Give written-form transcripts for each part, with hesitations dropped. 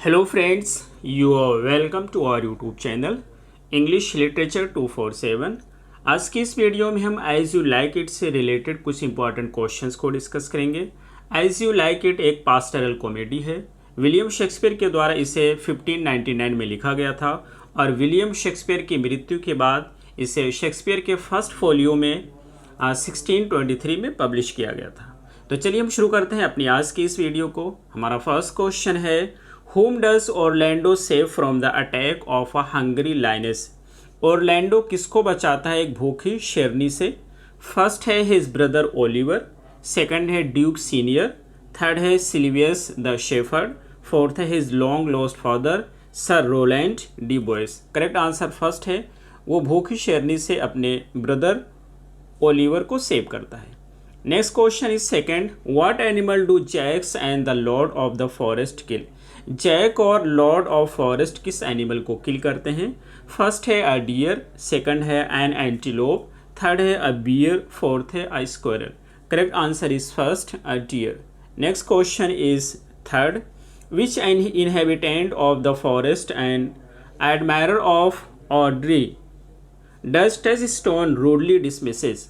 Hello friends, you are welcome to our YouTube channel English Literature 247। आज की इस video में हम एज यू लाइक इट से रिलेटेड कुछ इंपॉर्टेंट क्वेश्चंस को डिस्कस करेंगे। एज यू लाइक इट एक पास्टरल कॉमेडी है। विलियम शेक्सपियर के द्वारा इसे 1599 में लिखा गया था और विलियम शेक्सपियर की मृत्यु के बाद इसे शेक्सपियर के फर्स्ट फोलियो में 1623 में पब्लिश किया गया था। तो चलिए हम शुरू करते हैं अपनी आज की इस वीडियो को। हमारा फर्स्ट क्वेश्चन है, Whom does Orlando save from the attack of a hungry lioness? Orlando किसको बचाता है एक भूखी शेरनी से? फर्स्ट है हिज ब्रदर ओलिवर, सेकंड है ड्यूक सीनियर, थर्ड है सिल्वियस द शेफर्ड, फोर्थ है his long lost father sir Roland de Boys. Correct answer first है, वो भूखी शेरनी से अपने ब्रदर ओलिवर को सेव करता है। Next question is second, what animal do Jaques and the lord of the forest kill? Jaques और लॉर्ड ऑफ फॉरेस्ट किस एनिमल को किल करते हैं? फर्स्ट है अ डियर, सेकंड है एन एंटीलोप, थर्ड है अ बियर, फोर्थ है a squirrel. Correct answer is first a deer. Next question is third, which an inhabitant of the forest and admirer of Audrey does Touchstone rudely dismisses?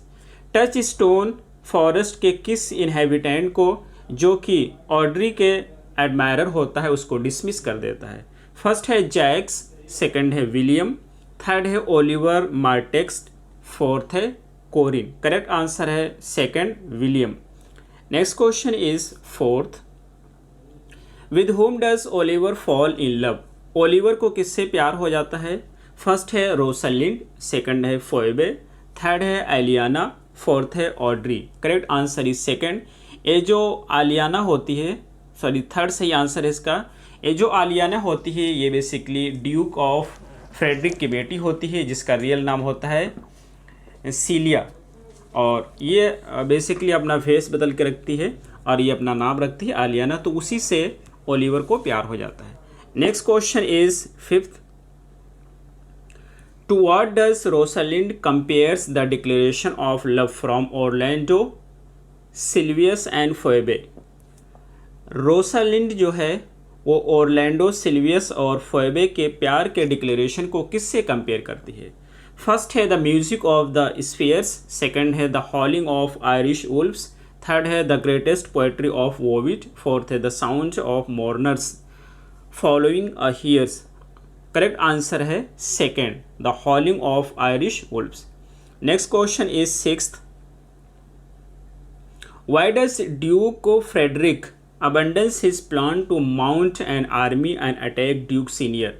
Touch stone forest के किस inhabitant को जो कि Audrey के admirer होता है उसको dismiss कर देता है? फर्स्ट है जैक्स, सेकंड है विलियम, थर्ड है ओलिवर मार्टेक्स, फोर्थ है कोरिन। करेक्ट आंसर है second William. Next question is fourth, with home does Oliver fall in love? Oliver को किससे प्यार हो जाता है? फर्स्ट है रोसलिंड, सेकंड है फोएबे, थर्ड है एलियाना, फोर्थ है Audrey. Correct answer is second. ये जो आलियाना होती है, सॉरी थर्ड सही आंसर है इसका। ये जो आलियाना होती है ये बेसिकली ड्यूक ऑफ फ्रेडरिक की बेटी होती है जिसका रियल नाम होता है सीलिया, और ये बेसिकली अपना फेस बदल के रखती है और ये अपना नाम रखती है आलियाना, तो उसी से ओलिवर को प्यार हो जाता है। Next question is fifth, to what does Rosalind compares the declaration of love from Orlando, Silvius and Phoebe? Rosalind जो है वो ओरलैंडो, सिल्वियस और फोएबे के प्यार के डिक्लेरेशन को किससे कंपेयर करती है? फर्स्ट है the music of the spheres, second है the howling of Irish wolves, third है the greatest poetry of Ovid, fourth है the sound of mourners following a hearse. Correct answer है second, the howling of Irish wolves. Next question is sixth, why does Duke Frederick abandons his plan to mount an army and attack Duke Senior?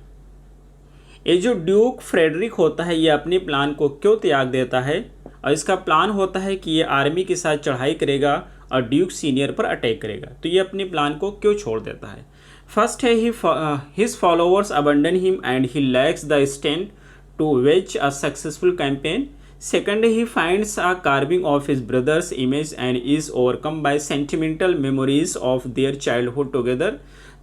ये जो Duke Frederick होता है ये अपने plan को क्यों त्याग देता है? और इसका प्लान होता है कि ये आर्मी के साथ चढ़ाई करेगा और ड्यूक सीनियर पर अटैक करेगा, तो ये अपने प्लान को क्यों छोड़ देता है? फर्स्ट है his followers abandon him and he lacks the strength to wage a successful campaign, second he finds a carving of his brother's image and is overcome by sentimental memories of their childhood together,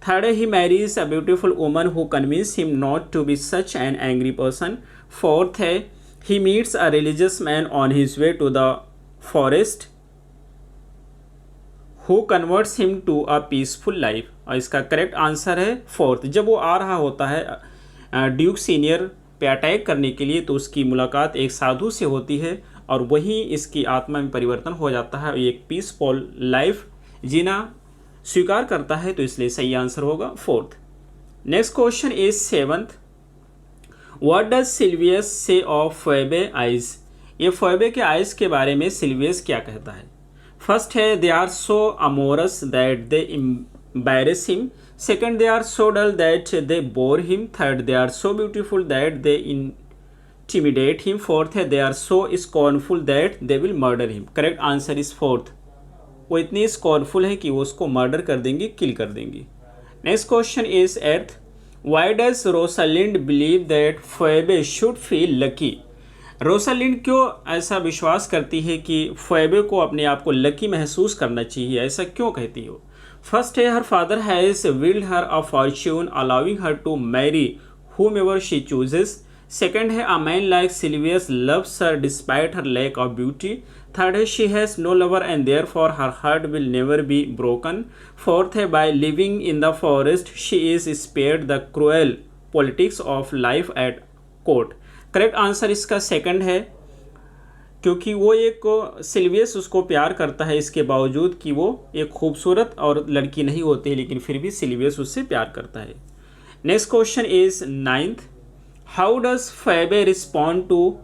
third he marries a beautiful woman who convinces him not to be such an angry person, fourth he meets a religious man on his way to the forest who converts him to a peaceful life। और इसका correct answer है fourth. जब वो आ रहा होता है duke senior पे attack करने के लिए तो उसकी मुलाकात एक साधु से होती है और वहीं इसकी आत्मा में परिवर्तन हो जाता है और एक पीसफुल लाइफ जीना स्वीकार करता है, तो इसलिए सही आंसर होगा fourth. Next question is seventh, what does Silvius say of Phoebe eyes? ये फोएबे के आइज के बारे में सिल्वियस क्या कहता है? फर्स्ट है they are so amorous that they embarrass him, second they are so dull that they bore him, third they are so beautiful that they intimidate him, fourth है they are so scornful that they will murder him। Correct answer is fourth, वो इतनी scornful है कि वो उसको murder कर देंगी, kill कर देंगी। Next question is eighth, why does Rosalind believe that Phoebe should feel lucky? Rosalind क्यों ऐसा विश्वास करती है कि फोएबे को अपने आप को लकी महसूस करना चाहिए, ऐसा क्यों कहती है वो? फर्स्ट है her father has willed her a fortune allowing her to marry whomever she chooses, second है a man like Sylvius loves her despite her lack of beauty, third है she has no lover and therefore her heart will never be broken. Fourth है by living in the forest she is spared the cruel politics of life at court. Correct answer इसका second है, क्योंकि वो एक Silvius उसको प्यार करता है इसके बावजूद कि वो एक खूबसूरत और लड़की नहीं होती है, लेकिन फिर भी सिल्वियस उससे प्यार करता है। Next question is 9th, how does Phoebe respond to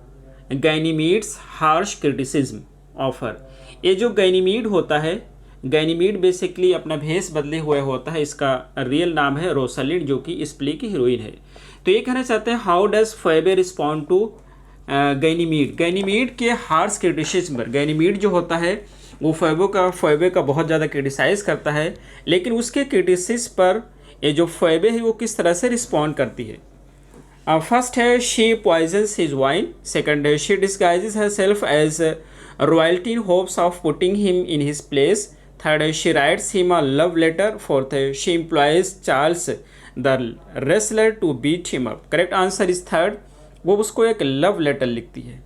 Ganymede's harsh criticism of her. ये जो गैनीमीड होता है, गैनीमीड बेसिकली अपना भेष बदले हुए होता है, इसका रियल नाम है रोसालिंड, जो कि इस प्ले की हीरोइन है। तो ये कहना चाहते हैं how does Phoebe respond to Ganymede. Ganymede के हार्श क्रिटिसिज्म पर, गैनीमीड जो होता है वो फेबे का बहुत ज़्यादा क्रिटिसाइज करता है, लेकिन उसके क्रिटिसिज्म पर ये जो फेबे है वो किस तरह से रिस्पॉन्ड करती है। फर्स्ट है she poisons his wine. Second है she disguises herself as royalty in hopes of putting him in his place. Third है she writes him a love letter. Fourth है she employs Charles the wrestler to beat him up. Correct answer is third, वो उसको एक love letter लिखती है।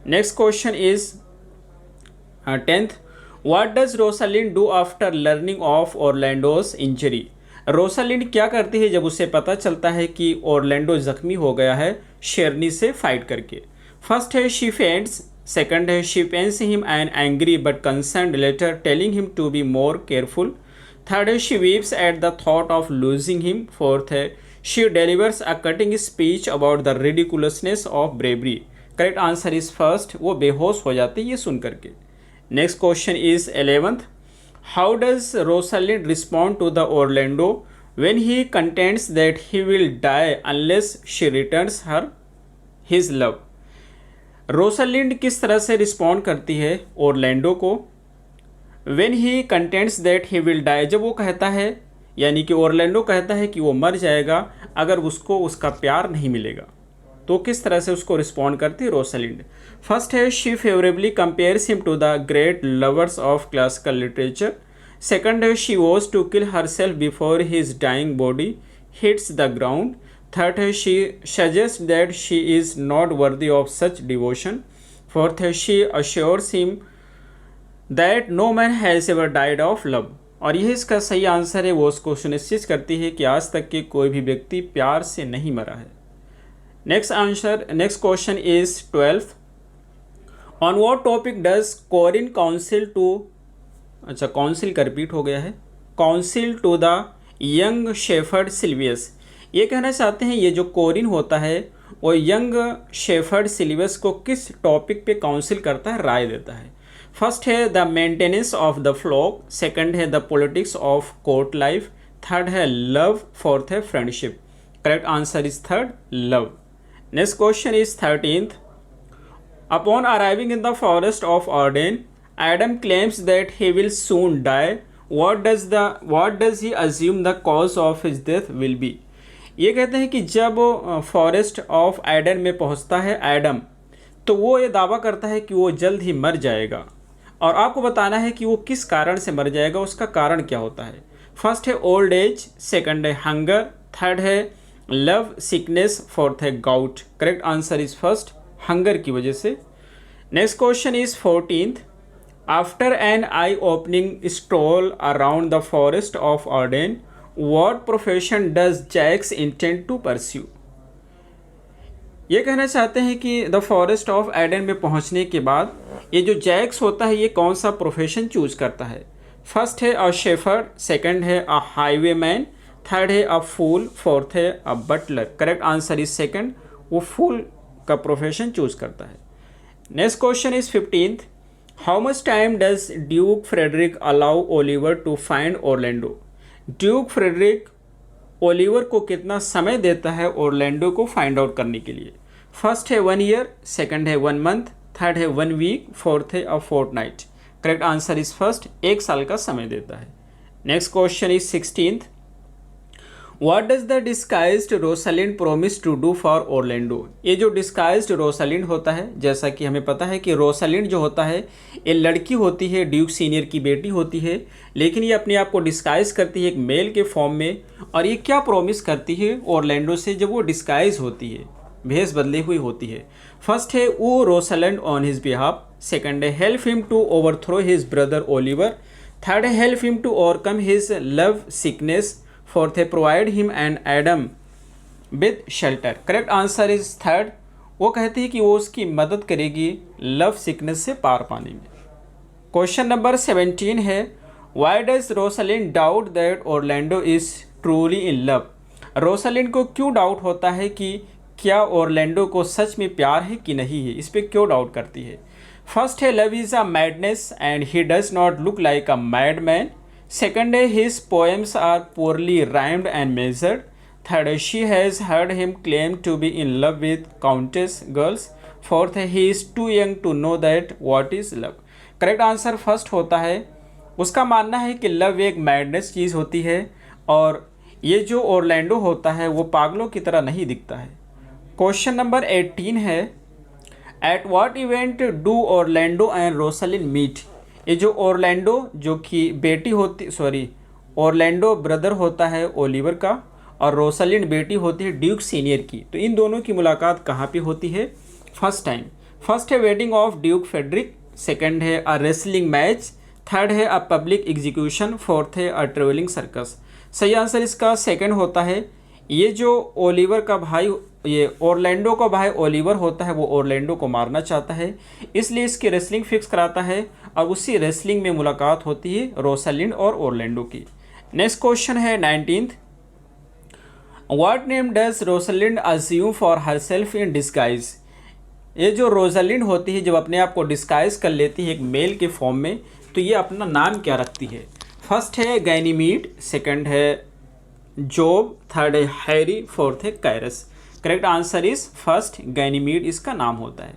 Next question is 10th, what does Rosalind do after learning of Orlando's injury. Rosalind क्या करती है जब उसे पता चलता है कि ऑरलैंडो जख्मी हो गया है शेरनी से फाइट करके। फर्स्ट है शी फेंट्स। सेकंड है she pens him an angry but concerned letter telling him to be more careful. Third है she weeps at the thought of losing him. Fourth है she delivers a cutting speech about the ridiculousness of bravery. Correct answer is first, वो बेहोश हो जाती है ये सुन करके। Next question is 11th, how does Rosalind respond to the Orlando when he contents that he will die unless she returns her his love. Rosalind किस तरह से रिस्पॉन्ड करती है ऑरलैंडो को when he contents that he will die, जब वो कहता है, यानी कि ऑरलैंडो कहता है कि वो मर जाएगा अगर उसको उसका प्यार नहीं मिलेगा, तो किस तरह से उसको रिस्पॉन्ड करती है रोसालिंड। फर्स्ट है she favourably compares him to the great lovers of classical literature. Second है she was to kill herself before his dying body hits the ground. Third है she suggest that she is not worthy of such devotion. Fourth है she assures him that no man has ever died of love. और यह इसका सही answer है, वो उसको सुनिश्चित करती है कि आज तक के कोई भी व्यक्ति प्यार से नहीं मरा है। Next question is 12th, on what topic does Corin counsel to, अच्छा काउंसिल का रिपीट हो गया है, counsel to the young shepherd Silvius. ये कहना चाहते हैं ये जो कोरिन होता है वो यंग शेफर्ड सिल्वियस को किस टॉपिक पे काउंसिल करता है, राय देता है। फर्स्ट है the maintenance of the flock. Second है the politics of court life. Third है लव। फोर्थ है friendship. Correct answer is third, love. Next question is 13th, upon arriving in the forest of Arden Adam claims that he will soon die. What does he assume the cause of his death will be. ये कहते हैं कि जब forest of Aden में पहुंचता है Adam, तो वो ये दावा करता है कि वो जल्द ही मर जाएगा, और आपको बताना है कि वो किस कारण से मर जाएगा, उसका कारण क्या होता है। फर्स्ट है ओल्ड एज। सेकंड है हंगर। थर्ड है लव सिकनेस। फोर्थ है gout. Correct answer is first, hunger की वजह से। Next question is 14th, after an eye opening stroll around the forest of Arden what profession does Jaques intend to pursue. ये कहना चाहते हैं कि द फॉरेस्ट ऑफ एडन में पहुंचने के बाद ये जो जैक्स होता है ये कौन सा प्रोफेशन चूज करता है। फर्स्ट है अ शेफर्ड। सेकंड है अ हाईवेमैन। थर्ड है अ फूल। फोर्थ है a butler. Correct answer is second, वो फूल का प्रोफेशन चूज करता है। Next question is 15th, how much time does Duke Frederick allow Oliver to find Orlando. Duke Frederick Oliver को कितना समय देता है ऑरलैंडो को फाइंड आउट करने के लिए। फर्स्ट है 1 ईयर। सेकंड है 1 मंथ। थर्ड है 1 वीक। फोर्थ है a fortnight. Correct answer is first, 1 साल का समय देता है। Next question is 16th, what does the disguised Rosalind promise to do for Orlando. ये जो डिस्गाइज्ड रोसालिंड होता है, जैसा कि हमें पता है कि रोसालिंड जो होता है ये लड़की होती है, ड्यूक सीनियर की बेटी होती है, लेकिन ये अपने आप को डिस्गाइज करती है एक मेल के फॉर्म में। और ये क्या प्रॉमिस करती है ऑरलैंडो से जब वो डिस्गाइज होती है, भेष बदली हुई होती है। फर्स्ट है woo Rosalind on his behalf, second है help him to overthrow his brother Oliver, third है help him to overcome his love sickness, fourth है provide him and Adam with shelter. Correct answer is third. वो कहती है कि वो उसकी मदद करेगी लव सिकनेस से पार पाने में। क्वेश्चन नंबर 17 है why does Rosalind doubt that Orlando is truly in love. Rosalind को क्यों डाउट होता है कि क्या ओरलैंडो को सच में प्यार है कि नहीं है, इस पर क्यों डाउट करती है। फर्स्ट है love is a madness and he does not look like a mad man, second है his poems are poorly rhymed and measured, third है she has heard him claim to be in love with countless girls, fourth है he is too young to know that what is love. Correct answer first होता है। उसका मानना है कि love एक madness चीज़ होती है और ये जो ओरलैंडो होता है वो पागलों की तरह नहीं दिखता है। क्वेश्चन नंबर 18 है at what event do Orlando and Rosalind meet. ये जो ओरलैंडो जो कि बेटी होती ओरलैंडो ब्रदर होता है ओलिवर का और रोसलिन बेटी होती है ड्यूक सीनियर की, तो इन दोनों की मुलाकात कहाँ पे होती है। फर्स्ट टाइम फर्स्ट है wedding of duke Frederick, second है अ रेसलिंग मैच, थर्ड है अ पब्लिक एग्जीक्यूशन, फोर्थ है अ ट्रेवलिंग सर्कस। सही आंसर इसका सेकंड होता है। ये जो ओलिवर का भाई ये ओरलैंडो का भाई ओलिवर होता है वो ओरलैंडो को मारना चाहता है, इसलिए इसकी रेसलिंग फिक्स कराता है और उसी रेसलिंग में मुलाकात होती है रोसलिन और ओरलैंडो की। नेक्स्ट क्वेश्चन है 19th what name does Rosalind assume for herself in disguise. ये जो रोसलिन होती है जब अपने आप को डिस्गाइज कर लेती है एक मेल के फॉर्म में, तो ये अपना नाम क्या रखती है। फर्स्ट है गैनीमीड, सेकंड है जोब, थर्ड है हैरी, फोर्थ है Carus. Correct answer is first Ganymede इसका नाम होता है।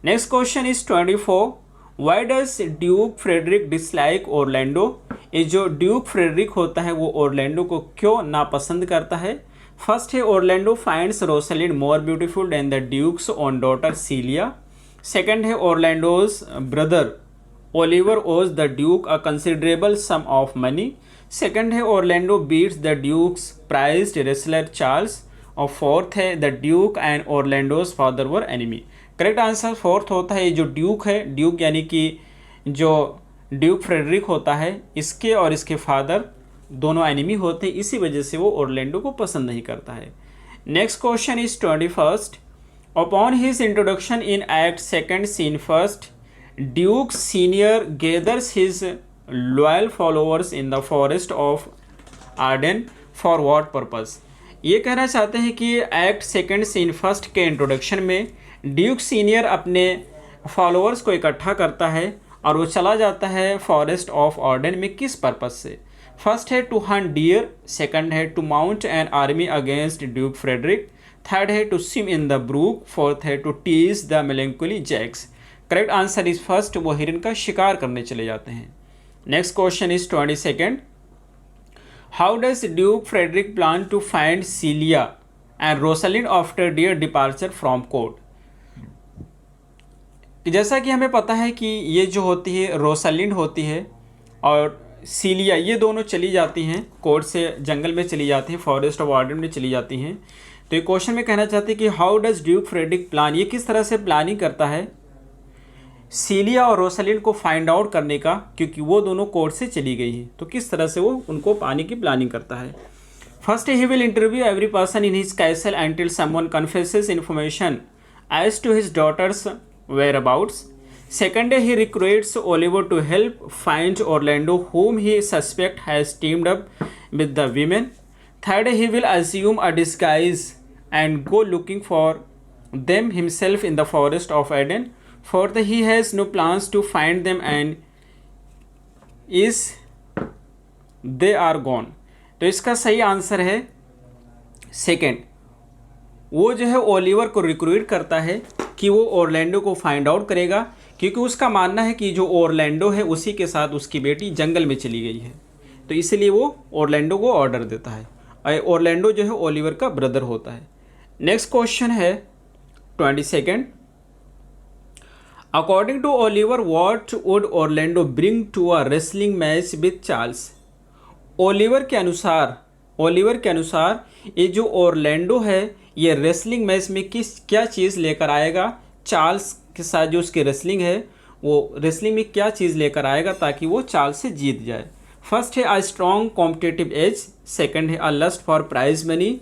Next question is 24 why does Duke Frederick dislike Orlando. ये जो ड्यूक फ्रेडरिक होता है वो ओरलैंडो को क्यों नापसंद करता है। फर्स्ट है Orlando finds Rosalind more beautiful than the duke's own daughter Celia, second है Orlando's brother Oliver owes the duke a considerable sum of money, second है Orlando beats the duke's prized wrestler Charles, और fourth है the duke and Orlando's father were enemy. Correct answer fourth होता है। ये जो Duke है, Duke यानी कि जो ड्यूक फ्रेडरिक होता है, इसके और इसके फादर दोनों एनिमी होते हैं, इसी वजह से वो ओरलैंडो को पसंद नहीं करता है। Next question is 21 upon his introduction in act second scene first duke senior gathers his loyal followers in the forest of Arden for what purpose. ये कहना चाहते हैं कि एक्ट सेकेंड सीन फर्स्ट के इंट्रोडक्शन में ड्यूक सीनियर अपने followers को इकट्ठा करता है और वो चला जाता है फॉरेस्ट ऑफ आर्डन में किस पर्पस से। फर्स्ट है टू हंट डियर, सेकंड है to mount an army against Duke Frederick, third है to swim in the brook, fourth है to tease the melancholy Jaques. Correct answer is first, वो हिरन का शिकार करने चले जाते हैं। Next question is 22 how does Duke Frederick plan to find Celia and Rosalind after their departure from court. जैसा कि हमें पता है कि ये जो होती है रोसलिन होती है और सीलिया, ये दोनों चली जाती हैं कोर्ट से, जंगल में चली जाती हैं, फॉरेस्ट ऑफ आर्डन में चली जाती हैं। तो ये क्वेश्चन में कहना चाहते हैं कि how does Duke Frederick plan, ये किस तरह से प्लानिंग करता है सीलिया और रोसलिन को फाइंड आउट करने का, क्योंकि वो दोनों कोर्ट से चली गई हैं, तो किस तरह से वो उनको पाने की प्लानिंग करता है। First he will interview every person in his castle until someone confesses information as to his daughter's whereabouts. Second, he recruits Oliver to help find Orlando, whom he suspects has teamed up with the women. Third, he will assume a disguise and go looking for them himself in the forest of Eden. Fourth, he has no plans to find them and is they are gone. तो इसका सही answer है second. वो जो है Oliver को recruit करता है कि वो ओरलैंडो को फाइंड आउट करेगा, क्योंकि उसका मानना है कि जो ओरलैंडो है उसी के साथ उसकी बेटी जंगल में चली गई है, तो इसलिए वो ओरलैंडो को ऑर्डर देता है और ओरलैंडो जो है ओलिवर का ब्रदर होता है। नेक्स्ट क्वेश्चन है 22 according to Oliver what would Orlando bring to a wrestling match with Charles. Oliver के अनुसार ओलिवर के अनुसार ये जो ओरलैंडो है ये रेसलिंग मैच में क्या चीज़ लेकर आएगा, चार्ल्स के साथ जो उसकी रेसलिंग है वो रेसलिंग में क्या चीज़ लेकर आएगा ताकि वो चार्ल्स से जीत जाए। फर्स्ट है a strong competitive edge, second है a lust for prize money,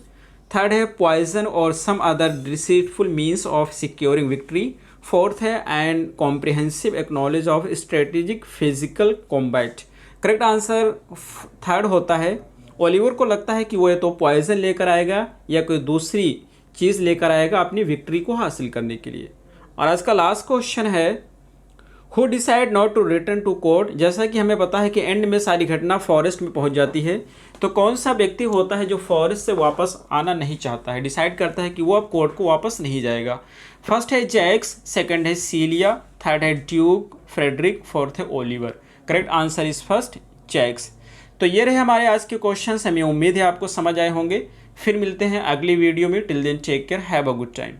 third है पॉइजन और some other deceitful means of securing victory, fourth है and comprehensive acknowledge of strategic physical combat. Correct answer third होता है। Oliver को लगता है कि वो या तो पॉइजन लेकर आएगा या कोई दूसरी चीज़ लेकर आएगा अपनी विक्ट्री को हासिल करने के लिए। और आज का लास्ट क्वेश्चन है who decide not to return to court. जैसा कि हमें पता है कि एंड में सारी घटना फॉरेस्ट में पहुंच जाती है, तो कौन सा व्यक्ति होता है जो फॉरेस्ट से वापस आना नहीं चाहता है, डिसाइड करता है कि वो अब कोर्ट को वापस नहीं जाएगा। फर्स्ट है जैक्स, सेकंड है सीलिया, थर्ड है ड्यूक फ्रेडरिक, फोर्थ है Oliver. Correct answer is first Jaques. तो ये रहे हमारे आज के क्वेश्चंस, हमें उम्मीद है आपको समझ आए होंगे। फिर मिलते हैं अगली वीडियो में। Till then take care, have a good time.